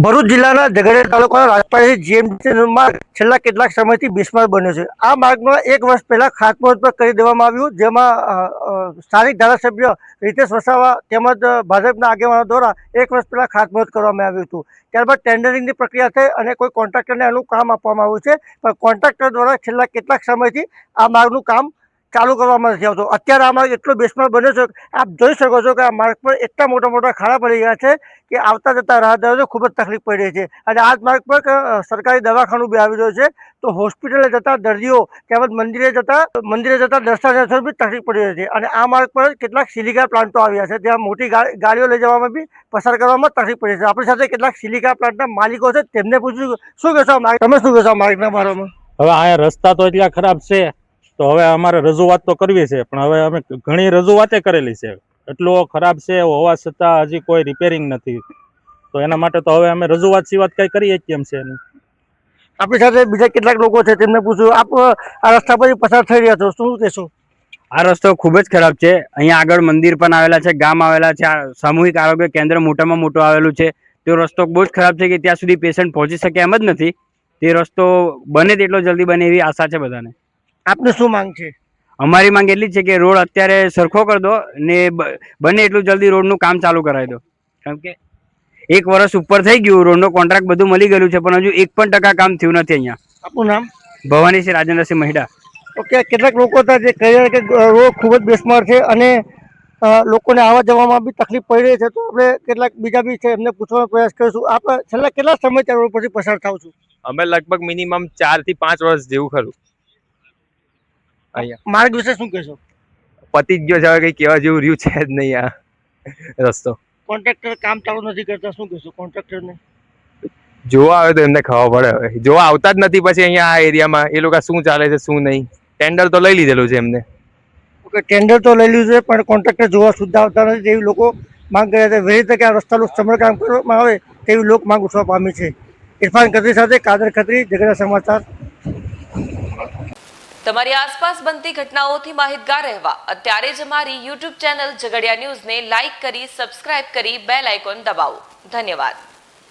ભરૂચ જિલ્લાના ઝઘડિયા તાલુકાના રાજપાડી જીએમડીસી માર્ગ છેલ્લા કેટલાક સમયથી બિસ્માર બન્યો છે। આ માર્ગનો 1 વર્ષ પહેલા ખાતમુહૂર્ત કરી દેવામાં આવ્યું, જેમાં સ્થાનિક ધારાસભ્ય રીતેશ વસાવા તેમજ ભાજપના આગેવાનો દ્વારા 1 વર્ષ પહેલા ખાતમુહૂર્ત કરવામાં આવ્યું હતું। ત્યારબાદ ટેન્ડરિંગની પ્રક્રિયા થઈ અને કોઈ કોન્ટ્રાક્ટરને આનું કામ આપવામાં આવ્યું છે, પણ કોન્ટ્રાક્ટર દ્વારા છેલ્લા કેટલાક સમયથી આ માર્ગનું કામ ચાલુ કરવામાં નથી આવતું। અત્યારે આ માર્ગ એટલો બિસ્માર બન્યો છે, આપ જોઈ શકો છો કે આ માર્ગ પર એટલા મોટા ખાડા પડી ગયા છે કે આવતા જતા રાહદારીઓને ખૂબ જ તકલીફ પડી રહી છે। અને આ જ માર્ગ પર સરકારી દવાખાનું બી આવી રહ્યું છે, તો હોસ્પિટલે જતા દર્દીઓ તેમજ મંદિરે જતા દર્શનાર્થીઓ બી તકલીફ પડી રહી છે। અને આ માર્ગ પર કેટલાક સિલિકા પ્લાન્ટો આવ્યા છે, ત્યાં મોટી ગાડીઓ લઈ જવામાં બી પસાર કરવામાં તકલીફ પડી છે। આપણી સાથે કેટલાક સિલિકા પ્લાન્ટના માલિકો છે, તેમને પૂછ્યું શું કહેશો માર્ગ, તમે શું કહેશો માર્ગના બારામાં? હવે આ રસ્તા તો એટલા ખરાબ છે, તો હવે અમારે રજૂઆત તો કરવી છે, પણ હવે અમે ઘણી રજૂઆતે કરેલી છે। એટલો ખરાબ છે હોવા છતાં હજી કોઈ રિપેરિંગ નથી, તો એના માટે તો હવે અમે રજૂઆત સિવાય કઈ કરીએ કેમ છે નહીં। આપણી સાથે બીજા કેટલાક લોકો છે, તેમને પૂછ્યું આપ આ રસ્તા પર પસાર થઈ રહ્યા છો, શું કહેશો? આ રસ્તો ખૂબ જ ખરાબ છે। અહીંયા આગળ મંદિર પણ આવેલા છે, ગામ આવેલા છે, સામૂહિક આરોગ્ય કેન્દ્ર મોટામાં મોટું આવેલું છે। તે રસ્તો બહુ જ ખરાબ છે કે ત્યાં સુધી પેશન્ટ પહોંચી શકે એમ જ નથી। તે રસ્તો બને તેટલો જલ્દી બને એવી આશા છે બધાને। આપને શું માંગ છે? અમારી માંગ એટલી જ છે કે રોડ અત્યારે સરખો કરી દો ને બને એટલું જલ્દી રોડનું કામ ચાલુ કરાવી દો, કેમ કે 1 વર્ષ ઉપર થઈ ગયું, રોડનો કોન્ટ્રાક્ટ બધું મળી ગયેલું છે, પણ હજુ 1% કામ થયું નથી અહીંયા। આપનું નામ? ભવાની છે, રાજેન્દ્રસિંહ મહિડા। ઓકે, કેટલાક લોકો હતા જે કહી રહ્યા કે રોડ ખૂબ જ બિસ્માર છે અને લોકોને આવવા જવામાં બી તકલીફ પડી રહી છે, તો આપણે કેટલાક બીજા બી છે એમને પૂછવાનો પ્રયાસ કરીશું। આપ છેલ્લા કેટલા સમયથી રોડ પરથી પસાર થાવ છો? અમે લગભગ મિનિમમ 4 થી 5 વર્ષ જેવું ખરું। અહીંયા માર્ગ વિશે શું કહેશો? પતી જ ગયો છે, હવે કઈ કહેવા જેવું રહ્યું છે જ નહીં આ રસ્તો। કોન્ટ્રાક્ટર કામ ચાલુ નથી કરતા, શું કહેશો કોન્ટ્રાક્ટરને? જોવા આવે તો એમને ખબર પડે, હવે જોવા આવતા જ નથી પછી અહીંયા આ એરિયામાં એ લોકો શું ચાલે છે શું નહીં। ટેન્ડર તો લઈ લીધેલું છે એમને। ઓકે, ટેન્ડર તો લઈ લીધું છે, પણ કોન્ટ્રાક્ટર જોવા સુદ્ધા આવતા નથી તેવી લોકો માંગ કરી છે। વહેલી તકે આ રસ્તાનું સમારકામ કરવામાં આવે તેવી લોક માંગ ઉઠવા પામી છે। ઇરફાન ખત્રી સાથે કાદર ખત્રી, ઝઘડિયા સમાચાર। તમારી આસપાસ બનતી ઘટનાઓથી માહિતગાર રહેવા અત્યારે જ અમારી YouTube ચેનલ ઝઘડિયા ન્યૂઝને લાઇક કરી, સબસ્ક્રાઇબ કરી, બેલ આઇકોન દબાવો। ધન્યવાદ।